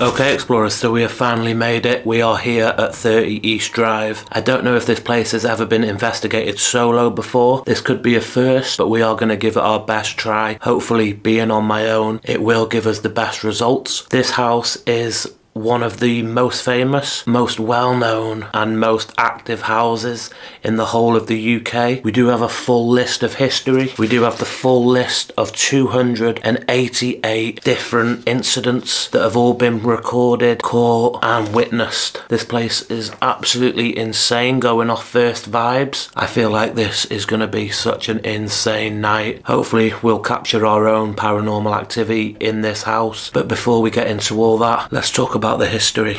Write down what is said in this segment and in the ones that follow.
Okay explorers, so we have finally made it. We are here at 30 East Drive. I don't know if this place has ever been investigated solo before. This could be a first, but we are going to give it our best try. Hopefully, being on my own, it will give us the best results. This house is one of the most famous, most well-known and most active houses in the whole of the UK. We do have a full list of history. We do have the full list of 288 different incidents that have all been recorded, caught and witnessed. This place is absolutely insane, going off first vibes. I feel like this is going to be such an insane night. Hopefully we'll capture our own paranormal activity in this house. But before we get into all that, let's talk about the history.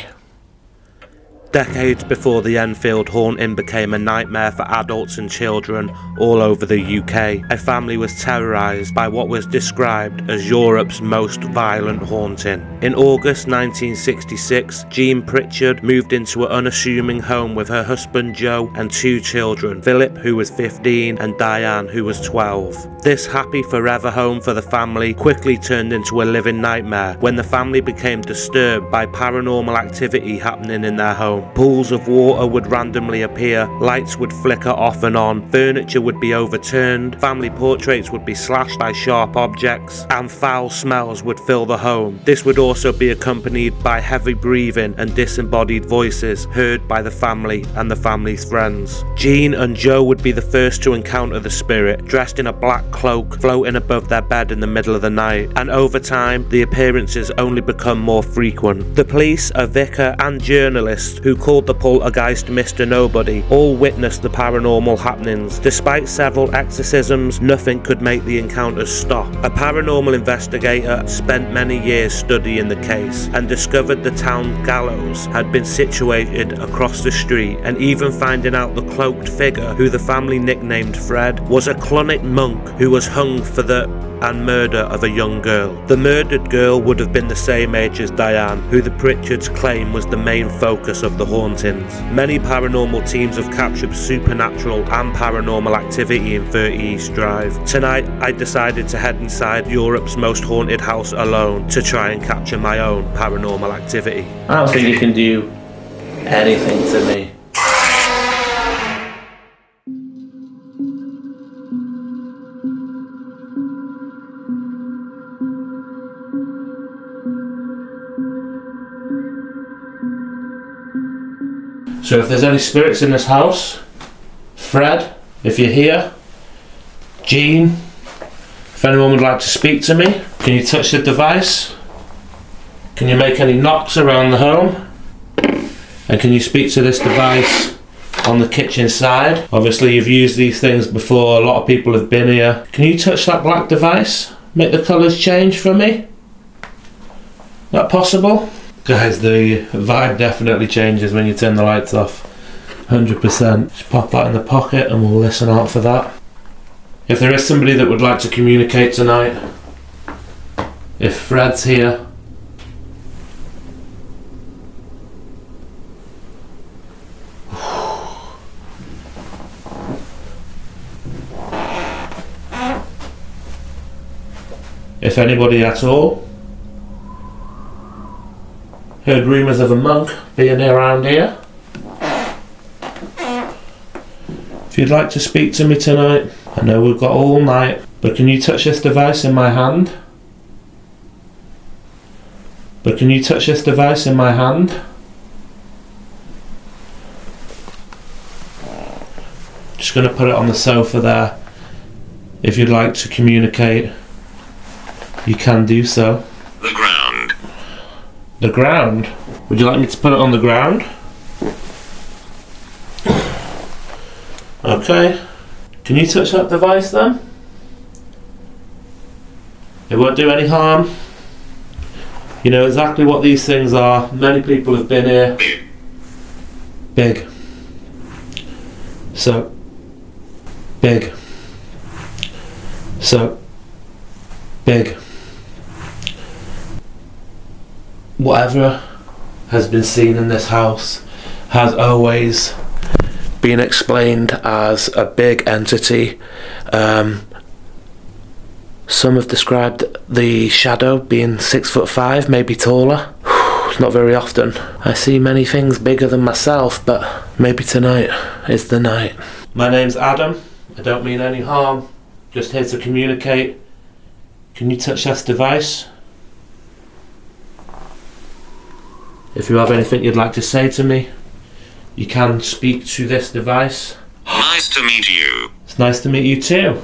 Decades before the Enfield haunting became a nightmare for adults and children all over the UK, a family was terrorised by what was described as Europe's most violent haunting. In August 1966, Jean Pritchard moved into an unassuming home with her husband Joe and two children, Philip, who was 15, and Diane, who was 12. This happy forever home for the family quickly turned into a living nightmare when the family became disturbed by paranormal activity happening in their home. Pools of water would randomly appear, lights would flicker off and on, furniture would be overturned, family portraits would be slashed by sharp objects, and foul smells would fill the home. This would also be accompanied by heavy breathing and disembodied voices heard by the family and the family's friends. Jean and Joe would be the first to encounter the spirit, dressed in a black cloak, floating above their bed in the middle of the night, and over time the appearances only become more frequent. The police, a vicar and journalist who called the poltergeist Mr. Nobody all witnessed the paranormal happenings. Despite several exorcisms, nothing could make the encounters stop. A paranormal investigator spent many years studying the case and discovered the town gallows had been situated across the street, and even finding out the cloaked figure, who the family nicknamed Fred, was a clonic monk who was hung for the murder of a young girl. The murdered girl would have been the same age as Diane, who the Pritchards claim was the main focus of the hauntings. Many paranormal teams have captured supernatural and paranormal activity in 30 East Drive. Tonight I decided to head inside Europe's most haunted house alone to try and capture my own paranormal activity. I don't think you can do anything to me. So if there's any spirits in this house, Fred, if you're here, Jean, if anyone would like to speak to me, can you touch the device? Can you make any knocks around the home? And can you speak to this device on the kitchen side? Obviously you've used these things before, a lot of people have been here. Can you touch that black device? Make the colours change for me? Is that possible? Guys, the vibe definitely changes when you turn the lights off. 100%. Just pop that in the pocket and we'll listen out for that. If there is somebody that would like to communicate tonight, if Fred's here, if anybody at all heard rumours of a monk being around here, if you'd like to speak to me tonight, I know we've got all night, but can you touch this device in my hand? But can you touch this device in my hand? Just going to put it on the sofa there. If you'd like to communicate, you can do so. The ground. The ground? Would you like me to put it on the ground? Okay. Can you touch that device then? It won't do any harm. You know exactly what these things are. Many people have been here. Big. So. Big. So. Big. Whatever has been seen in this house has always been explained as a big entity. Some have described the shadow being 6'5", maybe taller. not very often. I see many things bigger than myself, but maybe tonight is the night. My name's Adam. I don't mean any harm. Just here to communicate. Can you touch this device? If you have anything you'd like to say to me, you can speak to this device. Nice to meet you. It's nice to meet you too.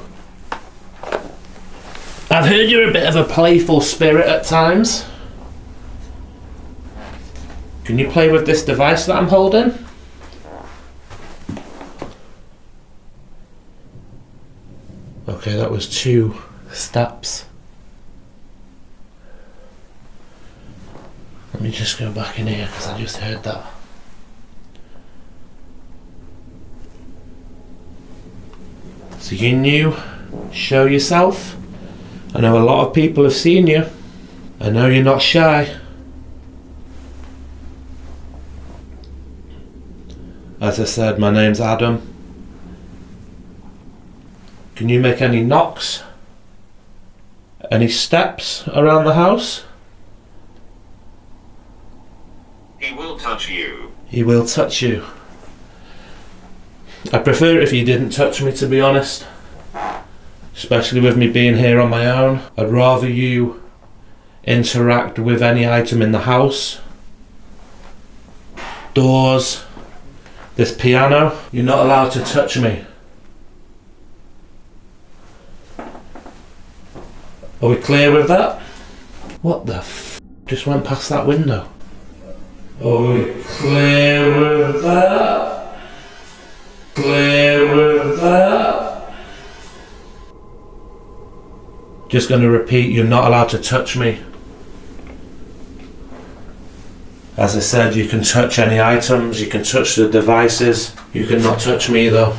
I've heard you're a bit of a playful spirit at times. Can you play with this device that I'm holding? Okay, that was 2 steps. Let me just go back in here because I just heard that. So can you show yourself? I know a lot of people have seen you. I know you're not shy. As I said, my name's Adam. Can you make any knocks? Any steps around the house? He will touch you. He will touch you. I prefer it if you didn't touch me, to be honest. Especially with me being here on my own. I'd rather you interact with any item in the house. Doors. This piano. You're not allowed to touch me. Are we clear with that? What the f*** just went past that window? Are we clear with that? Clear with that? Just going to repeat, you're not allowed to touch me. As I said, you can touch any items, you can touch the devices, you cannot touch me though.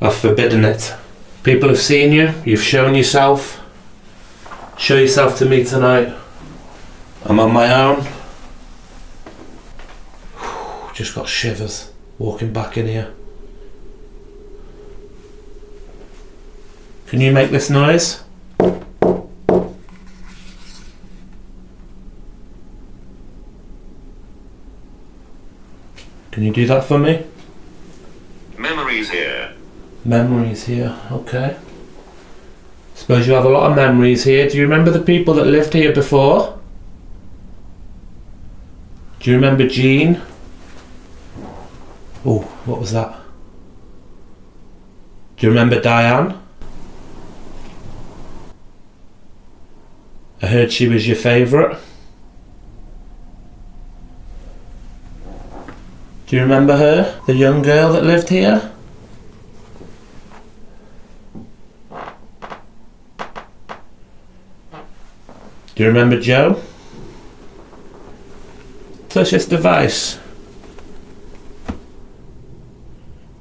I've forbidden it. People have seen you, you've shown yourself. Show yourself to me tonight. I'm on my own. Just got shivers walking back in here. Can you make this noise? Can you do that for me? Memories here. Memories here, okay. Suppose you have a lot of memories here. Do you remember the people that lived here before? Do you remember Jean? Oh, what was that? Do you remember Diane? I heard she was your favourite. Do you remember her? The young girl that lived here? Do you remember Joe? Touch this device.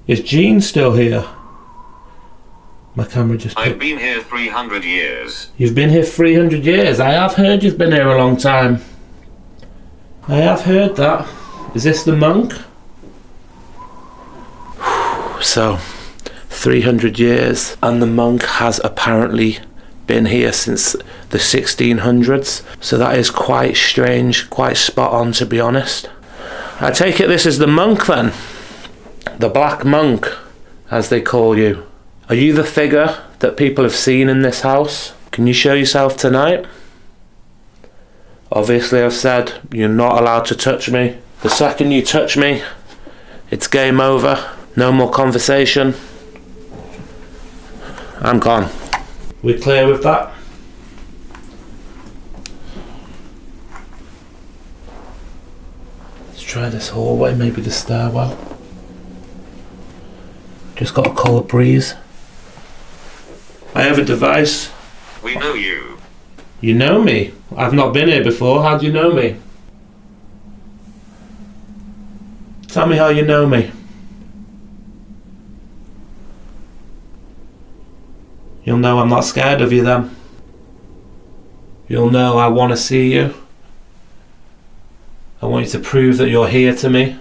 Is Jean still here? My camera just... I've been here 300 years. You've been here 300 years? I have heard you've been here a long time. I have heard that. Is this the monk? So, 300 years, and the monk has apparently been here since the 1600s. So that is quite strange, quite spot on, to be honest. I take it this is the monk then? The Black Monk, as they call you. Are you the figure that people have seen in this house? Can you show yourself tonight? Obviously I've said you're not allowed to touch me. The second you touch me, it's game over. No more conversation. I'm gone. We clear with that? Let's try this hallway, maybe the stairwell. Just got a cold breeze. I have a device. We know you. You know me? I've not been here before. How do you know me? Tell me how you know me. You'll know I'm not scared of you then. You'll know I want to see you. I want you to prove that you're here to me.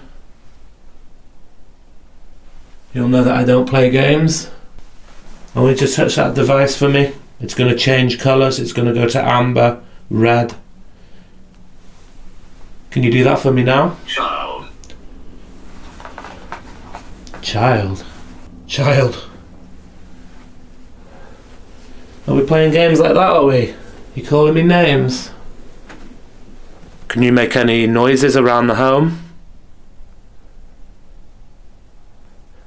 You'll know that I don't play games. I want you to touch that device for me. It's going to change colours. It's going to go to amber, red. Can you do that for me now? Child. Child. Child. Are we playing games like that, are we? You calling me names? Can you make any noises around the home?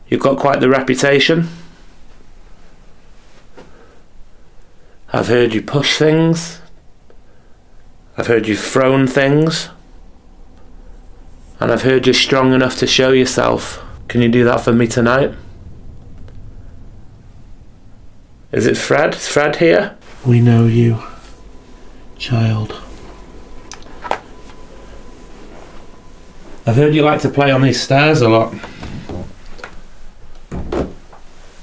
You've got quite the reputation. I've heard you push things. I've heard you've thrown things. And I've heard you're strong enough to show yourself. Can you do that for me tonight? Is it Fred? Is Fred here? We know you, child. I've heard you like to play on these stairs a lot.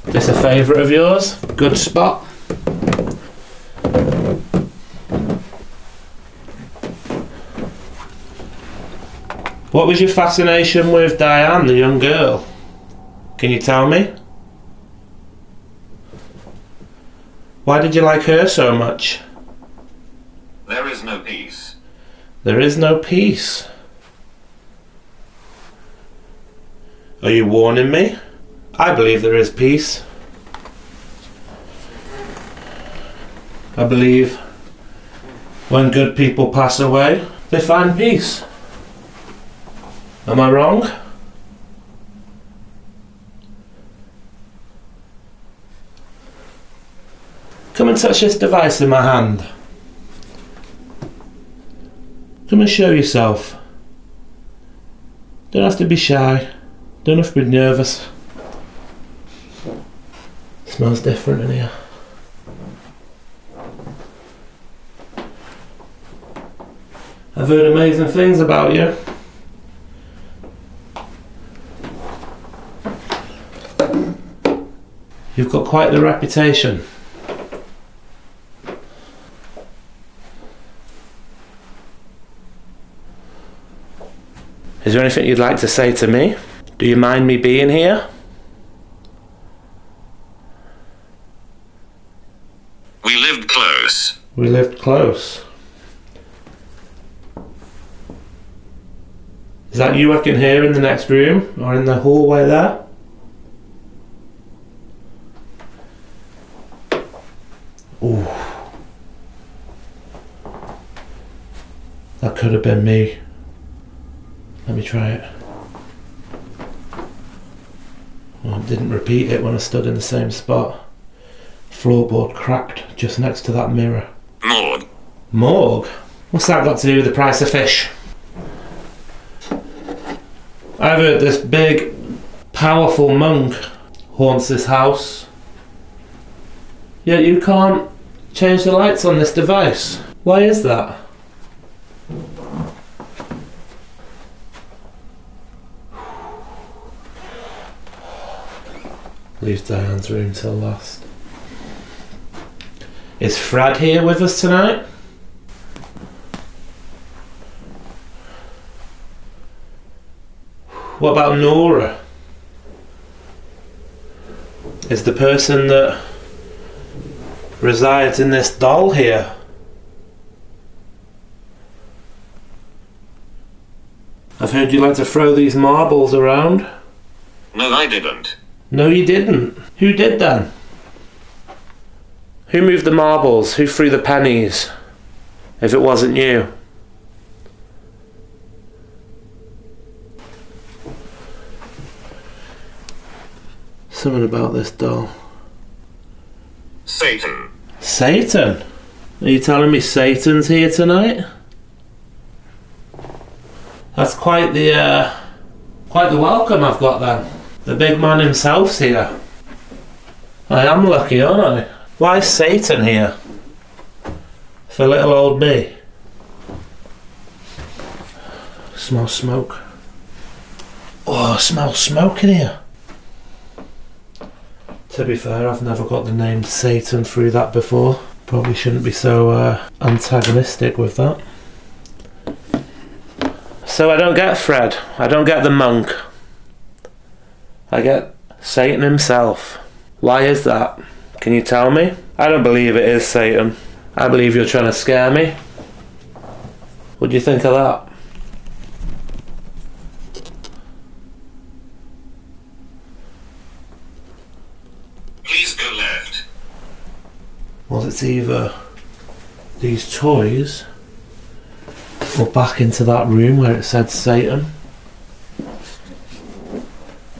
Is this a favourite of yours? Good spot? What was your fascination with Diane, the young girl? Can you tell me? Why did you like her so much? There is no peace. There is no peace. Are you warning me? I believe there is peace. I believe when good people pass away, they find peace. Am I wrong? Come and touch this device in my hand. Come and show yourself. Don't have to be shy. Don't have to be nervous. It smells different in here. I've heard amazing things about you. You've got quite the reputation. Is there anything you'd like to say to me? Do you mind me being here? We lived close. We lived close. Is that you I can hear in the next room or in the hallway there? Ooh. That could have been me. Let me try it. Well, I didn't repeat it when I stood in the same spot. Floorboard cracked just next to that mirror. Morgue. Morgue? What's that got to do with the price of fish? I've heard this big, powerful monk haunts this house. Yet you can't change the lights on this device. Why is that? Leave Diane's room till last. Is Fred here with us tonight? What about Nora? Is the person that resides in this doll here? I've heard you like to throw these marbles around. No, I didn't. No, you didn't. Who did then? Who moved the marbles? Who threw the pennies? If it wasn't you. Something about this doll. Satan. Satan? Are you telling me Satan's here tonight? That's quite the welcome I've got then. The big man himself's here. I am lucky, aren't I? Why is Satan here? For little old me. Smell smoke. Oh, I smell smoke in here. To be fair, I've never got the name Satan through that before. Probably shouldn't be so antagonistic with that. So I don't get Fred. I don't get the monk. I get Satan himself. Why is that? Can you tell me? I don't believe it is Satan. I believe you're trying to scare me. What do you think of that? Well, it's either these toys or back into that room where it said Satan.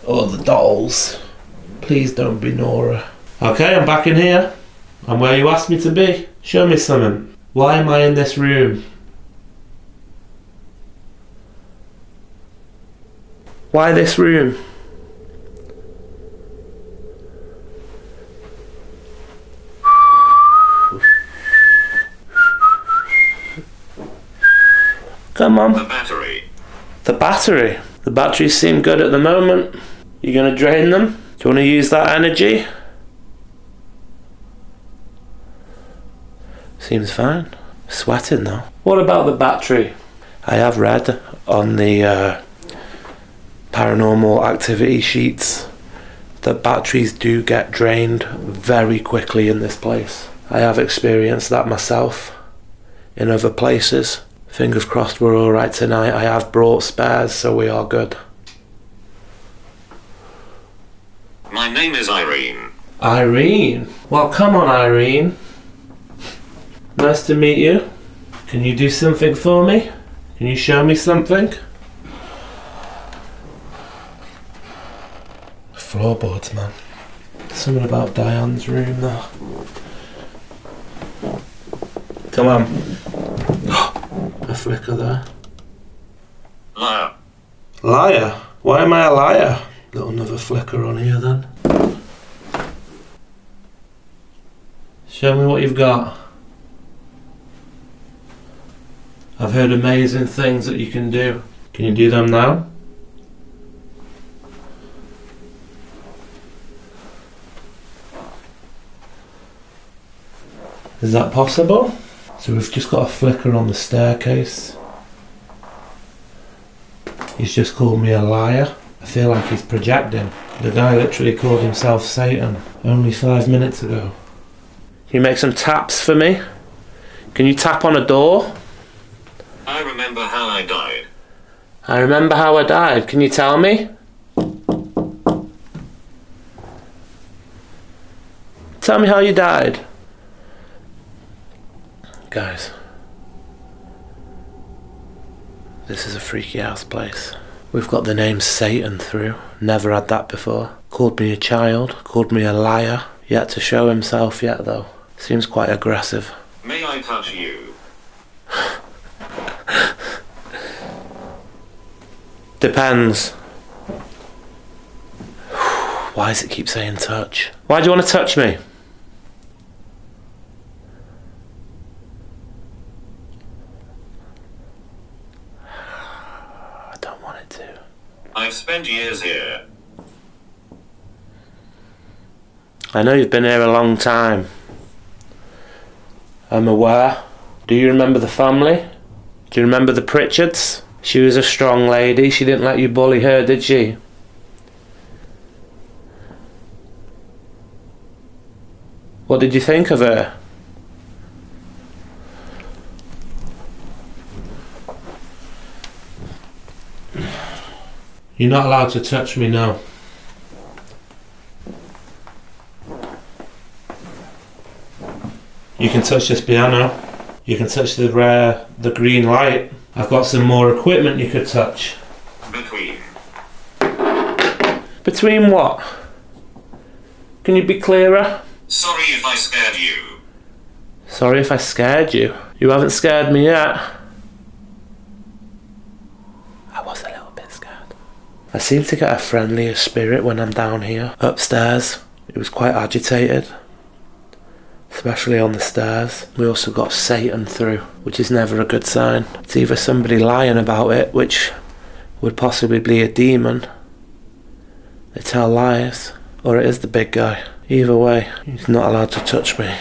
Or the dolls. Please don't be Nora. Okay, I'm back in here. I'm where you asked me to be. Show me something. Why am I in this room? Why this room? Come on. The battery. The battery? The batteries seem good at the moment. You gonna drain them? Do you want to use that energy? Seems fine. Sweating though. What about the battery? I have read on the paranormal activity sheets that batteries do get drained very quickly in this place. I have experienced that myself in other places. Fingers crossed we're alright tonight. I have brought spares, so we are good. My name is Irene. Irene? Well, come on, Irene. Nice to meet you. Can you do something for me? Can you show me something? Floorboards, man. Something about Diane's room there. Come on. A flicker there. Liar. Liar? Why am I a liar? Got another flicker on here then. Show me what you've got. I've heard amazing things that you can do. Can you do them now? Is that possible? So we've just got a flicker on the staircase. He's just called me a liar. I feel like he's projecting. The guy literally called himself Satan only 5 minutes ago. Can you make some taps for me? Can you tap on a door? I remember how I died. I remember how I died. Can you tell me? Tell me how you died. Guys, this is a freaky house place. We've got the name Satan through. Never had that before. Called me a child. Called me a liar. Yet to show himself yet though. Seems quite aggressive. May I touch you? Depends. Why does it keep saying touch? Why do you want to touch me? I don't want it to. I've spent years here. I know you've been here a long time. I'm aware. Do you remember the family? Do you remember the Pritchards? She was a strong lady. She didn't let you bully her, did she? What did you think of her? You're not allowed to touch me now. You can touch this piano. You can touch the green light. I've got some more equipment you could touch. Between. Between what? Can you be clearer? Sorry if I scared you. Sorry if I scared you. You haven't scared me yet. I was a little bit scared. I seem to get a friendlier spirit when I'm down here. Upstairs, it was quite agitated. Especially on the stairs. We also got Satan through, which is never a good sign. It's either somebody lying about it, which would possibly be a demon. They tell lies. Or it is the big guy. Either way, he's not allowed to touch me.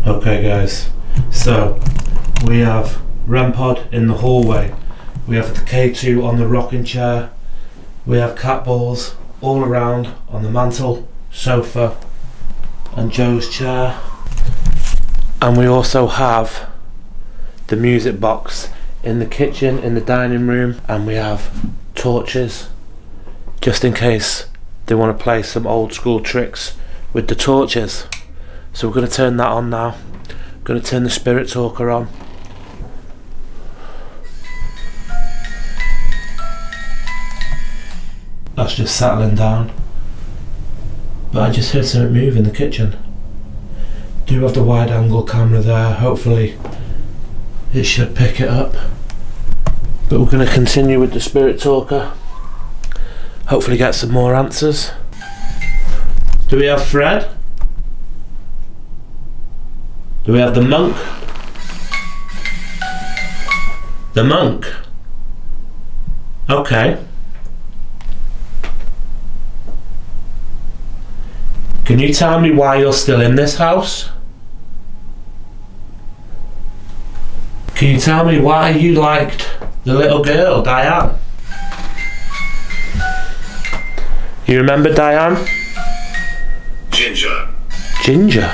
Okay guys, so we have REM pod in the hallway, we have the K2 on the rocking chair, we have cat balls all around on the mantle, sofa and Joe's chair, and we also have the music box in the kitchen, in the dining room, and we have torches just in case they want to play some old school tricks with the torches. So we're going to turn that on now. I'm going to turn the spirit talker on. That's just settling down. But I just heard something move in the kitchen. Do have the wide angle camera there, hopefully it should pick it up. But we're going to continue with the spirit talker. Hopefully get some more answers. Do we have Fred? Do we have the monk? The monk? Okay. Can you tell me why you're still in this house? Can you tell me why you liked the little girl, Diane? You remember Diane? Ginger. Ginger?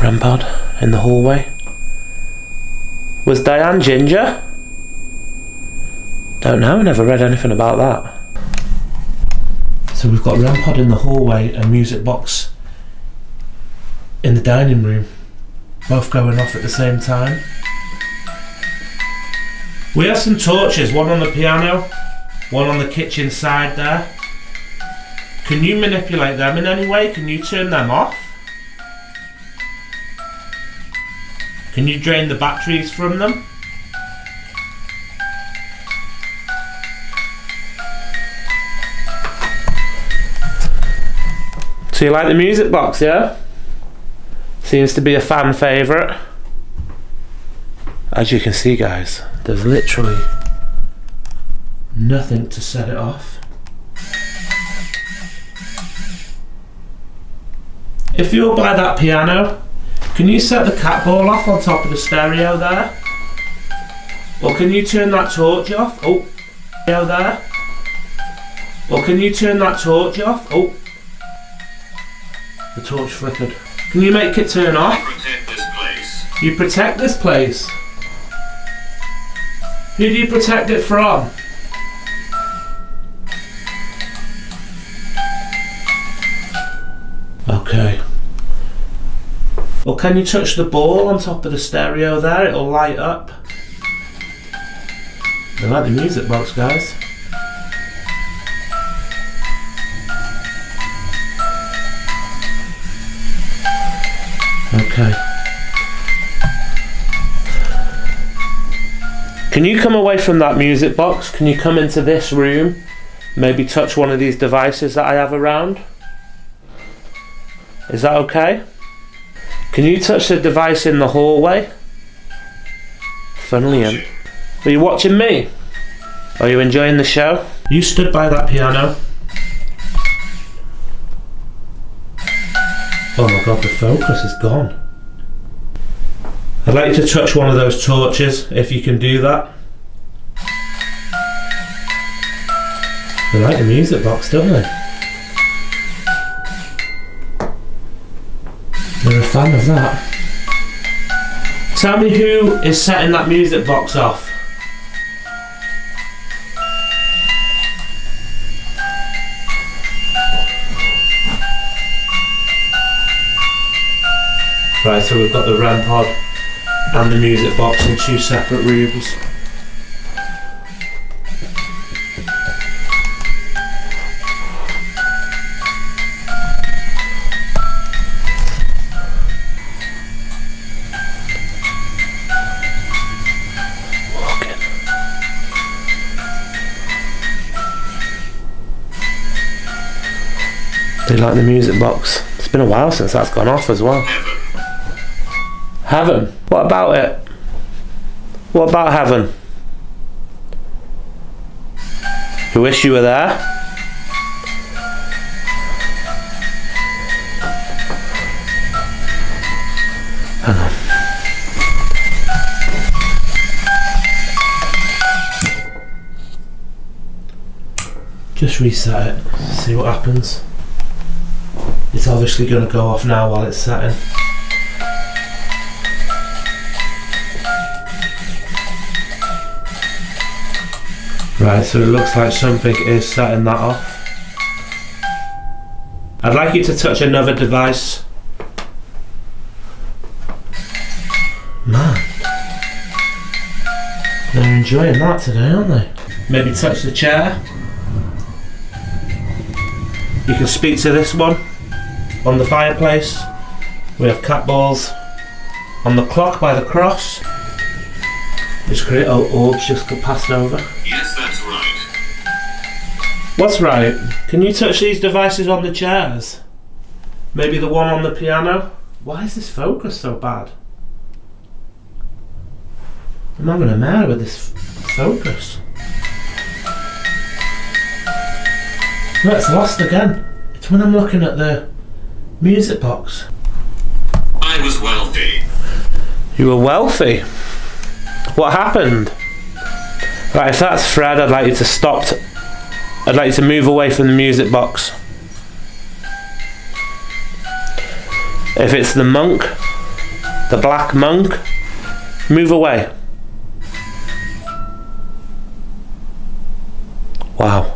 Rampart in the hallway? Was Diane ginger? Don't know, never read anything about that. So we've got Rampart in the hallway and music box in the dining room, both going off at the same time. We have some torches, one on the piano, one on the kitchen side there. Can you manipulate them in any way? Can you turn them off? Can you drain the batteries from them? So you like the music box, yeah? Seems to be a fan favourite. As you can see, guys, there's literally nothing to set it off. If you're by that piano, can you set the cat ball off on top of the stereo there? Or can you turn that torch off? Oh, stereo there. Or can you turn that torch off? Oh, the torch flickered. Can you make it turn off? I protect this place. You protect this place? Who do you protect it from? Okay. Well, can you touch the ball on top of the stereo there? It'll light up. I like the music box, guys. Okay. Can you come away from that music box? Can you come into this room? Maybe touch one of these devices that I have around? Is that okay? Can you touch the device in the hallway? Funnily enough. Are you watching me? Are you enjoying the show? You stood by that piano. Oh my god, the focus is gone. I'd like you to touch one of those torches, if you can do that. They like the music box, don't they? They're a fan of that. Tell me who is setting that music box off. Right, so we've got the REM pod and the music box in two separate rooms. They like the music box. It's been a while since that's gone off as well. Heaven? What about it? What about heaven? You wish you were there? Hang on. Just reset it, see what happens. It's obviously going to go off now while it's setting. Right, so it looks like something is setting that off. I'd like you to touch another device. Man, they're enjoying that today, aren't they? Maybe touch the chair. You can speak to this one. On the fireplace, we have cat balls. On the clock by the cross, it's great. Oh, orbs just got passed over. Yes, that's right. What's right? Can you touch these devices on the chairs? Maybe the one on the piano? Why is this focus so bad? I'm having a mare with this focus. No, it's lost again. It's when I'm looking at the music box. I was wealthy. You were wealthy? What happened? Right, if that's Fred, I'd like you to stop. I'd like you to move away from the music box. If it's the monk, the black monk, move away. Wow.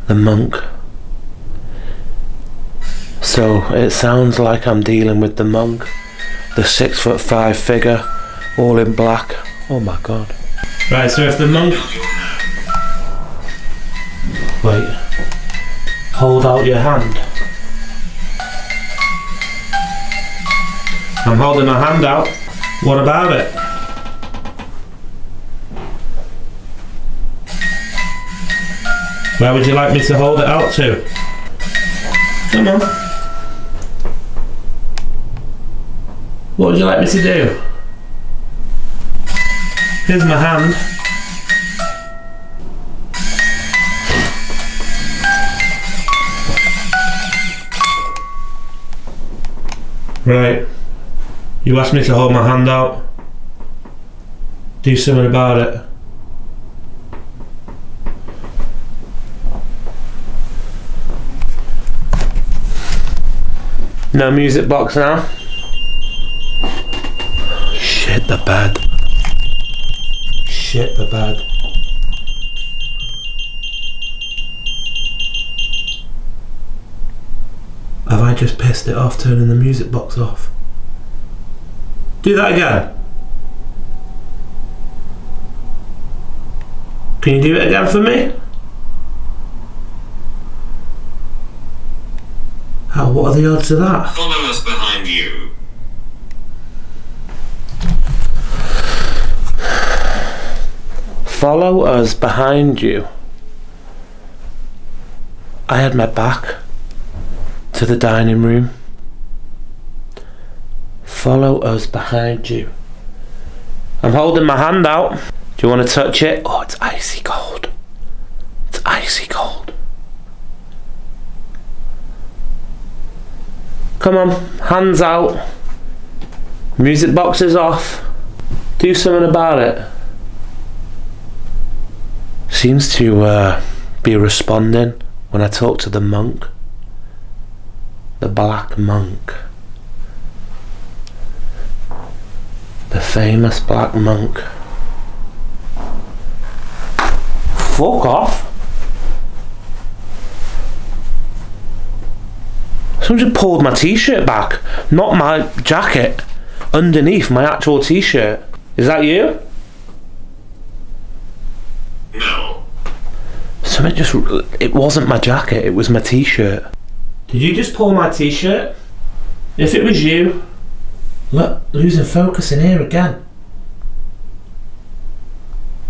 The monk. So it sounds like I'm dealing with the monk, the 6'5" figure, all in black. Oh my god. Right, so if the monk... Wait. Hold out your hand. I'm holding my hand out. What about it? Where would you like me to hold it out to? Come on. What would you like me to do? Here's my hand. Right. You asked me to hold my hand out. Do something about it. No music box now. Shit the bed. Shit the bed. Have I just pissed it off turning the music box off? Do that again. Can you do it again for me? How, what are the odds of that? Follow us behind you. Follow us behind you. I had my back to the dining room. Follow us behind you. I'm holding my hand out. Do you want to touch it? Oh, it's icy cold. It's icy cold. Come on, hands out. Music box is off. Do something about it. Seems to be responding when I talk to the monk. The black monk. The famous black monk. Fuck off. Someone just pulled my t-shirt back, not my jacket, underneath my actual t-shirt. Is that you? No. Something just... It wasn't my jacket, it was my t-shirt. Did you just pull my t-shirt? If it was you... Look, losing focus in here again.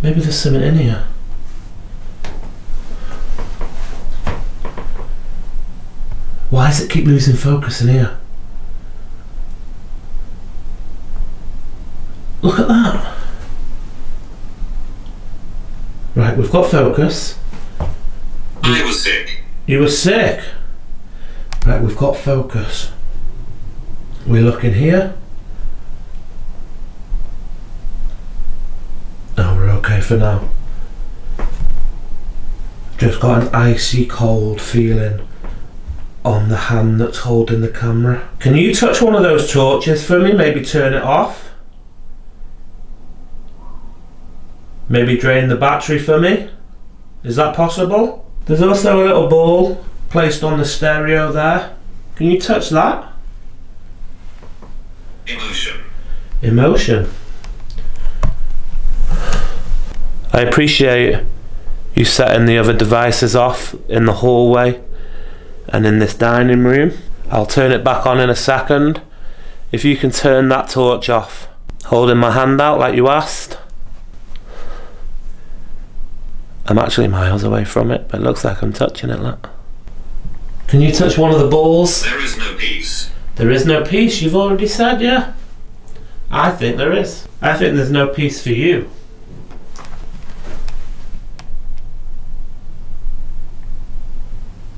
Maybe there's something in here. Why does it keep losing focus in here? Look at that. Right, we've got focus. I was sick. You were sick? Right, we've got focus. We look in here. Oh, we're okay for now. Just got an icy cold feeling on the hand that's holding the camera. Can you touch one of those torches for me? Maybe turn it off? maybe drain the battery for me? Is that possible? There's also a little ball placed on the stereo there. Can you touch that? Emotion. Emotion. I appreciate you setting the other devices off in the hallway and in this dining room. I'll turn it back on in a second. If you can turn that torch off, holding my hand out like you asked. I'm actually miles away from it, but it looks like I'm touching it. Look. Can you touch one of the balls? There is no peace. There is no peace, you've already said, yeah? I think there is. I think there's no peace for you.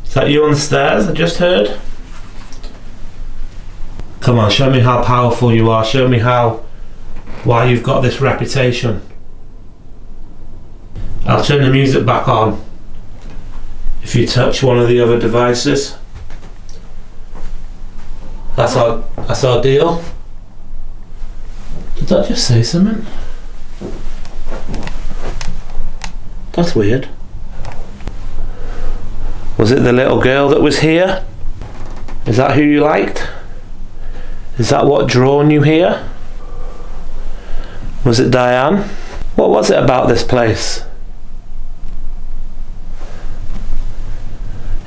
Is that you on the stairs I just heard? Come on, show me how powerful you are. Show me why you've got this reputation. I'll turn the music back on if you touch one of the other devices. That's our deal. Did that just say something? That's weird. Was it the little girl that was here? Is that who you liked? Is that what drawn you here? Was it Diane? What was it about this place?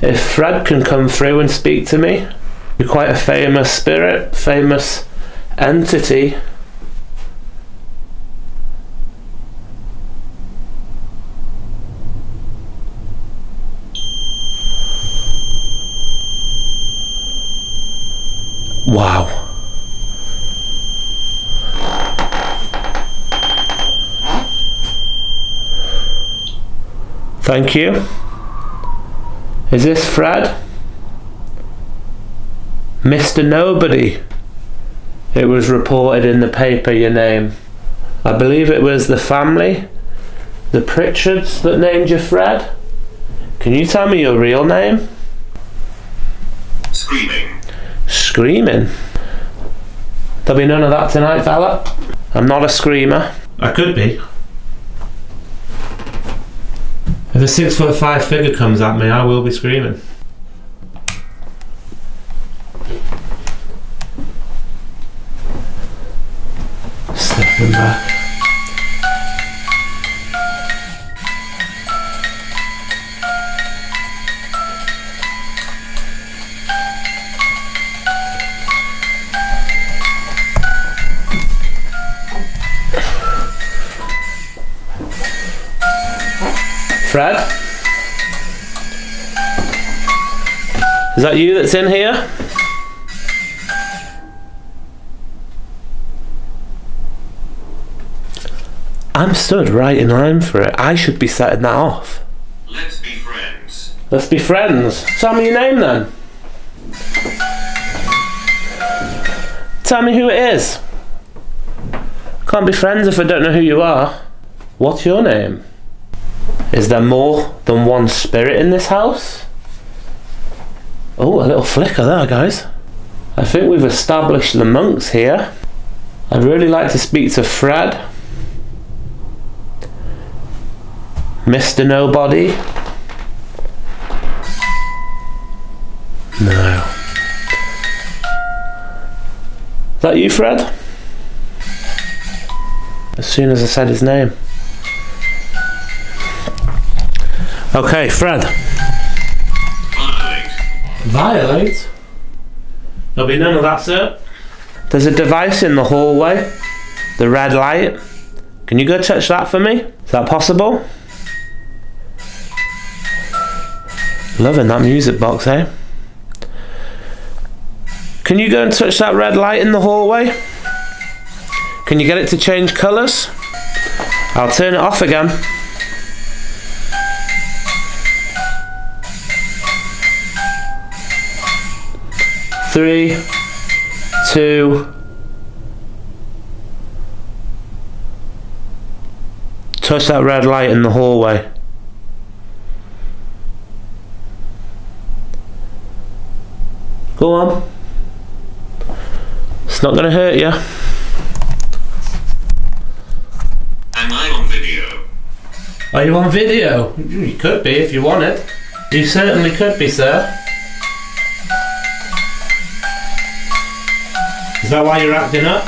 If Fred can come through and speak to me, you're quite a famous spirit, famous entity. Wow. Thank you. Is this Fred? Mr. Nobody. It was reported in the paper, your name. I believe it was the family, the Pritchards, that named you Fred. Can you tell me your real name? Screaming. Screaming? There'll be none of that tonight, fella. I'm not a screamer. I could be. If a 6'5" figure comes at me, I will be screaming. Stepping back. Fred? Is that you that's in here? I'm stood right in line for it. I should be setting that off. Let's be friends. Let's be friends. Tell me your name then. Tell me who it is. Can't be friends if I don't know who you are. What's your name? Is there more than one spirit in this house? Oh, a little flicker there, guys. I think we've established the monks here. I'd really like to speak to Fred. Mr. Nobody. No. Is that you, Fred? As soon as I said his name. Okay, Fred. Violate. Violate? There'll be none of that, sir. There's a device in the hallway. The red light. Can you go touch that for me? Is that possible? Loving that music box, eh? Can you go and touch that red light in the hallway? Can you get it to change colours? I'll turn it off again. 3, 2. Touch that red light in the hallway. Go on. It's not going to hurt you. Am I on video? Are you on video? You could be if you wanted. You certainly could be, sir. Is that why you're acting up?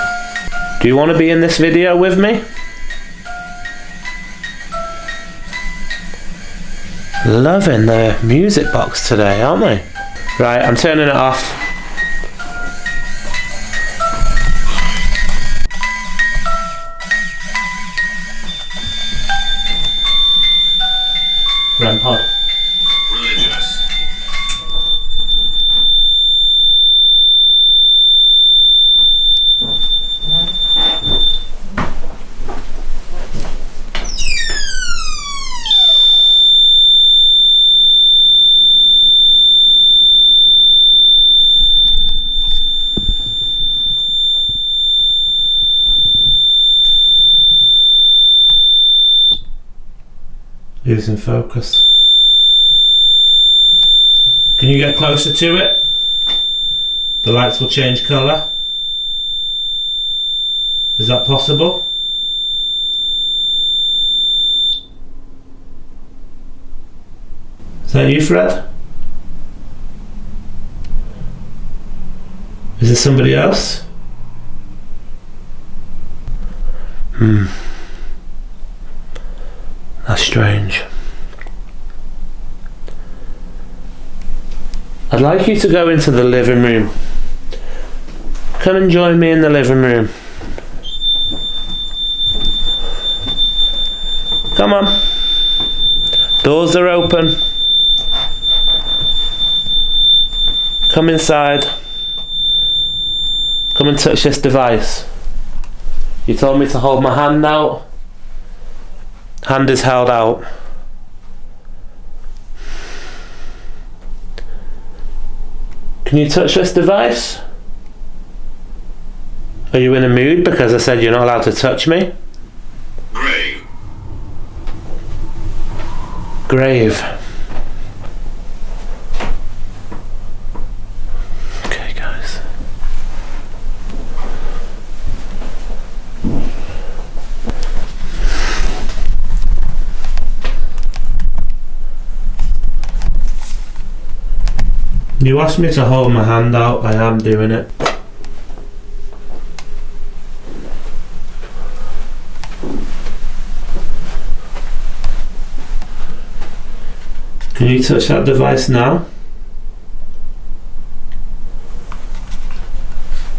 Do you want to be in this video with me? Loving the music box today, aren't they? Right, I'm turning it off. REM pod. Religious. Losing focus. Can you get closer to it? The lights will change colour. Is that possible? Is that you, Fred? Is it somebody else? That's strange. I'd like you to go into the living room. Come and join me in the living room. Come on. Doors are open. Come inside. Come and touch this device. You told me to hold my hand out. Hand is held out. Can you touch this device? Are you in a mood because I said you're not allowed to touch me? Grave. Grave. Okay, guys. You asked me to hold my hand out, I am doing it. Can you touch that device now?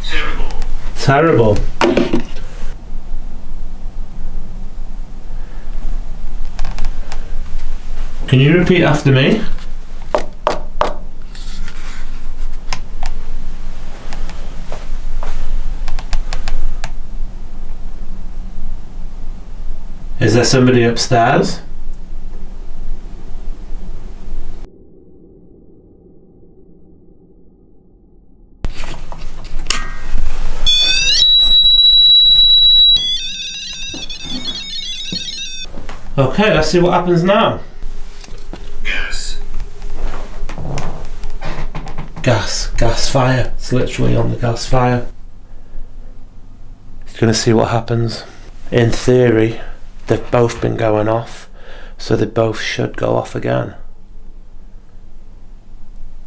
Terrible. Terrible. Can you repeat after me? Is there somebody upstairs? Okay, let's see what happens now. Gas. Gas fire. It's literally on the gas fire. He's gonna see what happens. In theory, they've both been going off, so they both should go off again.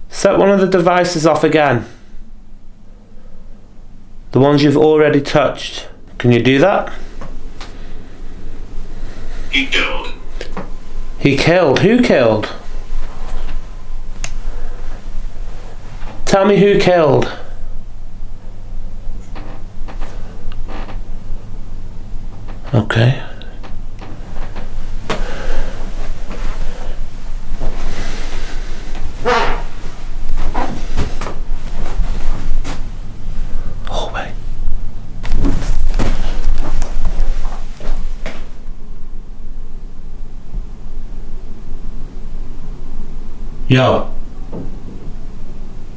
Set one of the devices off again. The ones you've already touched. Can you do that? He killed. He killed? Who killed? Tell me who killed. Okay. Hallway. Yo.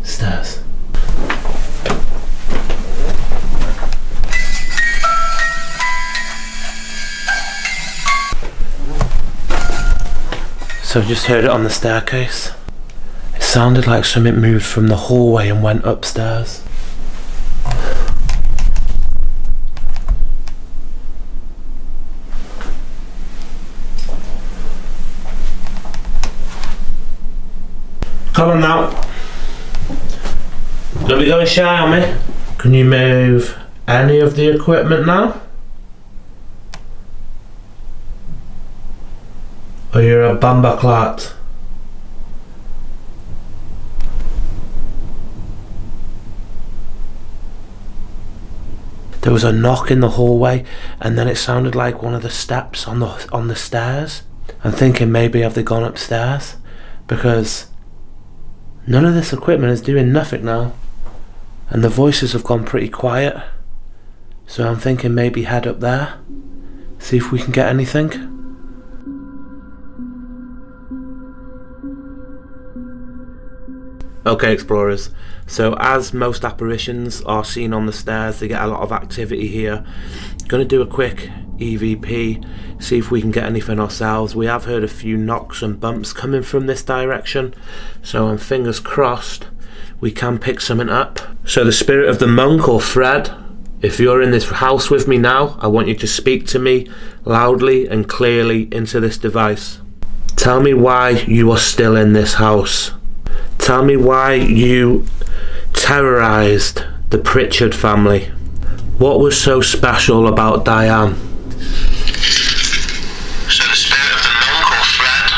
Stairs. So I just heard it on the staircase. It sounded like something moved from the hallway and went upstairs. Come on now. Don't be going shy on me. Can you move any of the equipment now? Or you're a bambaclat? There was a knock in the hallway, and then it sounded like one of the steps on the stairs. I'm thinking maybe have they gone upstairs, because none of this equipment is doing nothing now, and the voices have gone pretty quiet. So I'm thinking maybe head up there, see if we can get anything. Okay, explorers, so as most apparitions are seen on the stairs, they get a lot of activity here. Gonna do a quick EVP, see if we can get anything ourselves. We have heard a few knocks and bumps coming from this direction, so I'm fingers crossed we can pick something up. So the spirit of the monk, or Fred, if you're in this house with me now, I want you to speak to me loudly and clearly into this device. Tell me why you are still in this house. Tell me why you terrorized the Pritchard family. What was so special about Diane? So the spirit of the monk, or Fred,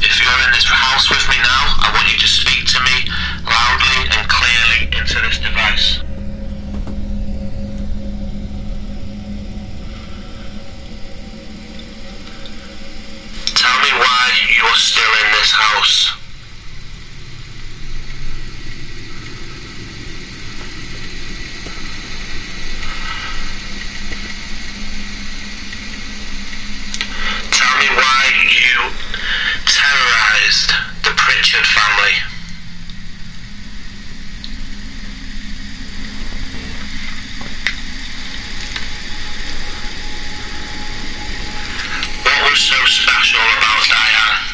if you're in this house with me now, I want you to speak to me loudly and clearly into this device. Tell me why you're still in this house. You terrorized the Pritchard family. What was so special about Diane?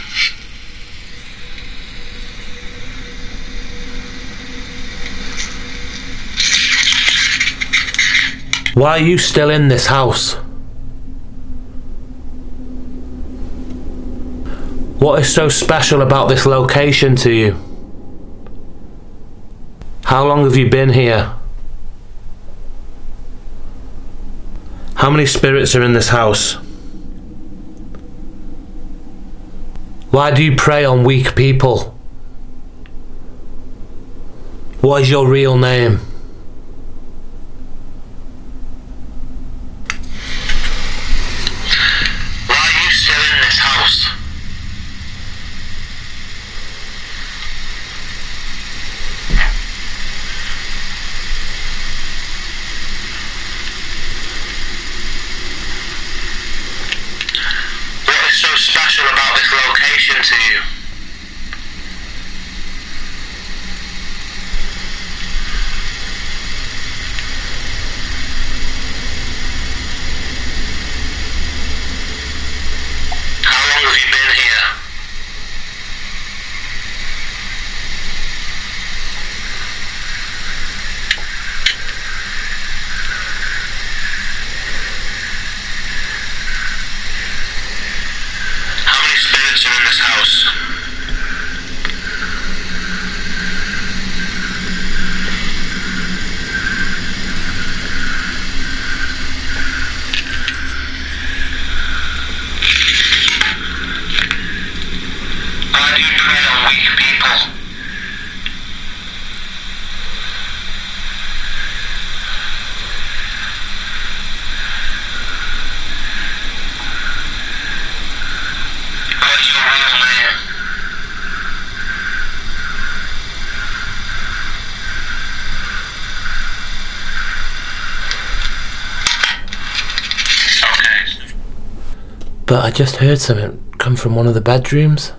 Why are you still in this house? What is so special about this location to you? How long have you been here? How many spirits are in this house? Why do you prey on weak people? What is your real name? Why are you still in this house? So special about this location to you? How long have you been here? Spirits are in this house. Why do you prey on weak people? But I just heard something come from one of the bedrooms.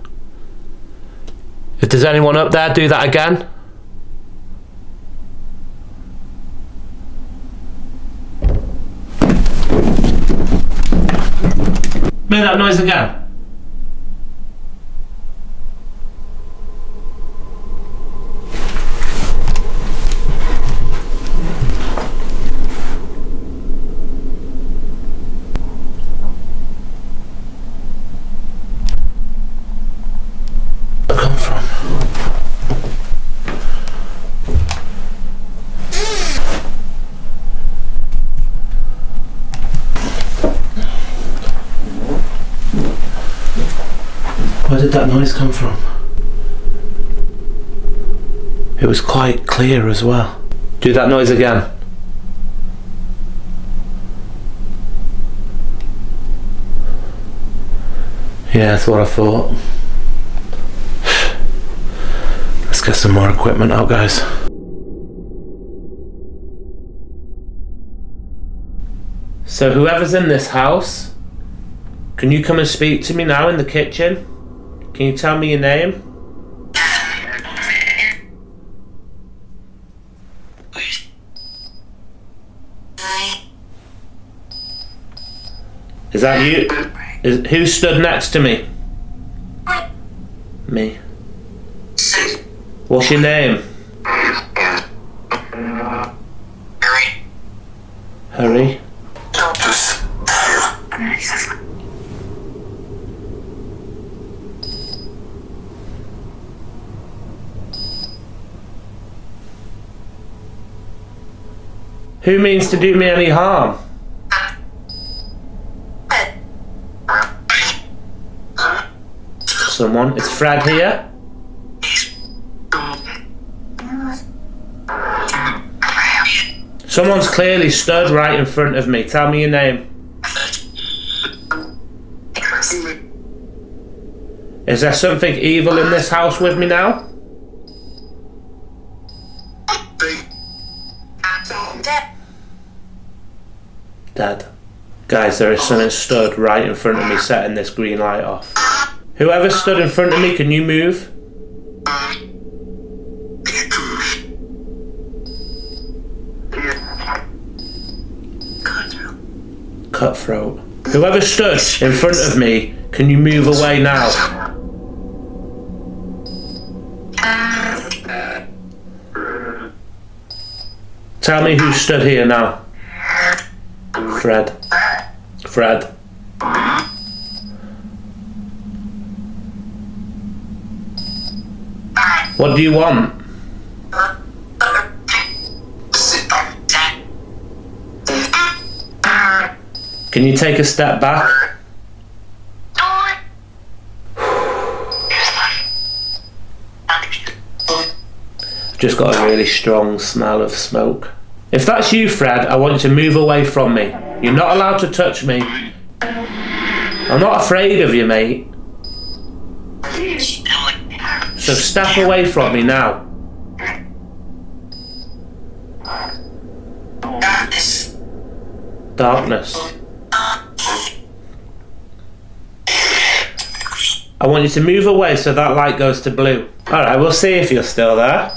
If there's anyone up there, do that again. Make that noise again. Come from. did that noise come from? It was quite clear as well. Do that noise again. Yeah, that's what I thought. Let's get some more equipment out, guys. So whoever's in this house, can you come and speak to me now in the kitchen? Can you tell me your name? Is that you? Who stood next to me? Me. What's your name? Hurry. Who means to do me any harm? Someone. Is Fred here? Someone's clearly stood right in front of me. Tell me your name. Is there something evil in this house with me now? Dead. Guys, there is something stood right in front of me setting this green light off. Whoever stood in front of me, can you move? Cutthroat. Whoever stood in front of me, can you move away now? Tell me who stood here now. Fred. Fred. What do you want? Can you take a step back? I've just got a really strong smell of smoke. If that's you, Fred, I want you to move away from me. You're not allowed to touch me. I'm not afraid of you, mate. So step away from me now. Darkness. I want you to move away so that light goes to blue. Alright, we'll see if you're still there.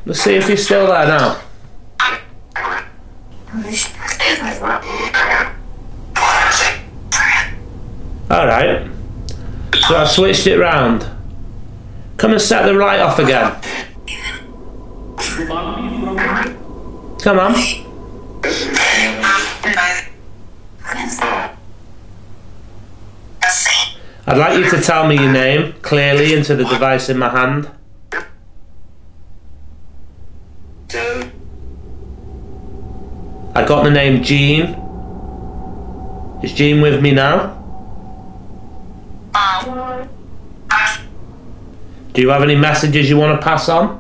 Let's see if you're still there now. Alright. So I've switched it round. Come and set the light off again. Come on. I'd like you to tell me your name clearly into the device in my hand. I got the name Jean. Is Jean with me now? Do you have any messages you want to pass on?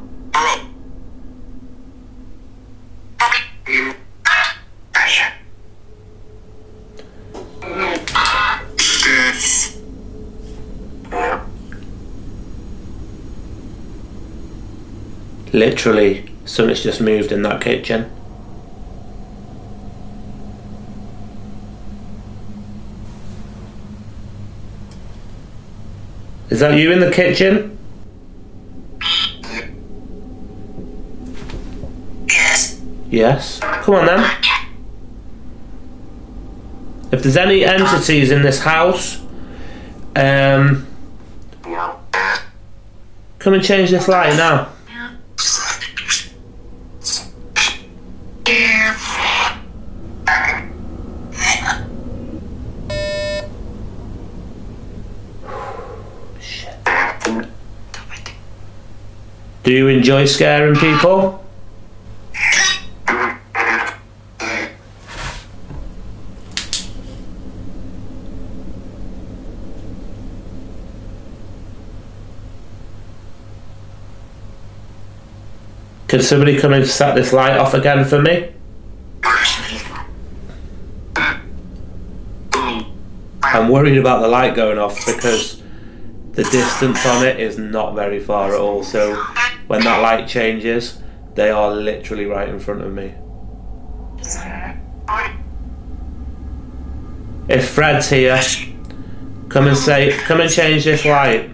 Literally, something's just moved in that kitchen. Is that you in the kitchen? Yes. Yes. Come on then. If there's any entities in this house, come and change this light now. Do you enjoy scaring people? Could somebody come and set this light off again for me? I'm worried about the light going off because the distance on it is not very far at all, so when that light changes, they are literally right in front of me. If Fred's here, come and change this light.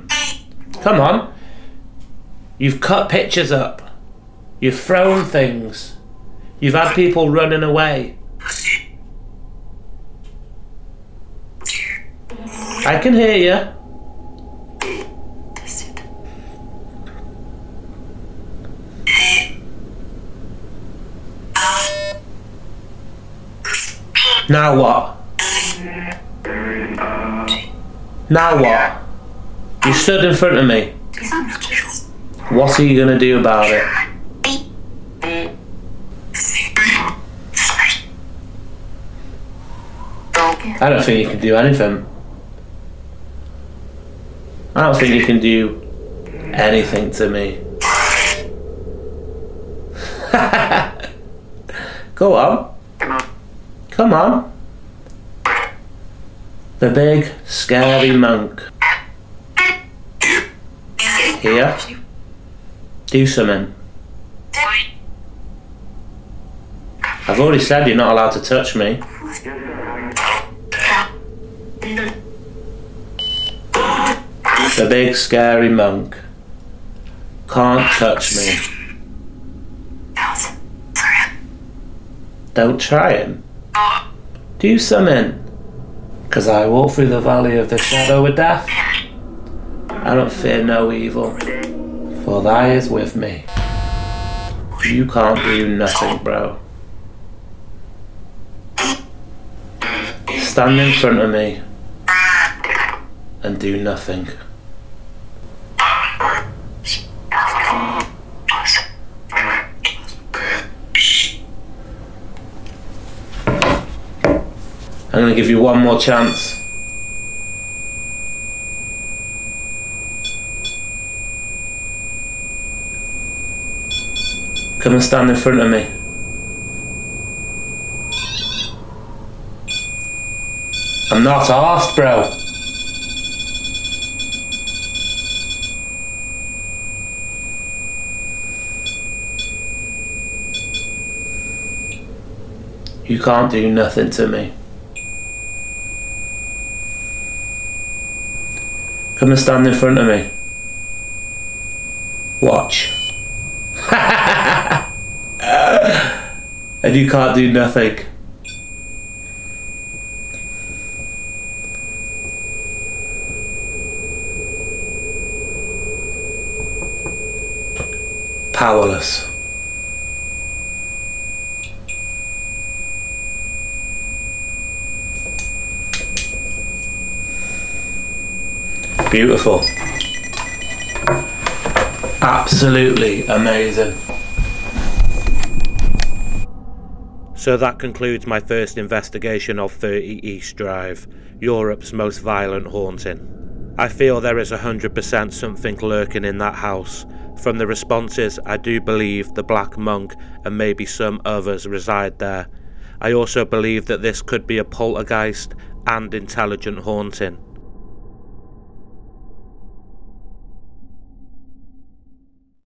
Come on. You've cut pictures up. You've thrown things. You've had people running away. I can hear you. Now what? Now what? You stood in front of me. What are you going to do about it? I don't think you can do anything. I don't think you can do anything to me. Go on. Come on. The big, scary monk. Here. Do something. I've already said you're not allowed to touch me. The big, scary monk can't touch me. Don't try him. Do something. Because I walk through the valley of the shadow of death. I don't fear no evil, for thy is with me. You can't do nothing, bro. Stand in front of me and do nothing. I'm going to give you one more chance. Come and stand in front of me. I'm not arsed, bro. You can't do nothing to me. Come and stand in front of me. Watch. And you can't do nothing. Powerless. Beautiful. Absolutely amazing. So that concludes my first investigation of 30 East Drive, Europe's most violent haunting. I feel there is 100% something lurking in that house. From the responses, I do believe the Black Monk and maybe some others reside there. I also believe that this could be a poltergeist and intelligent haunting.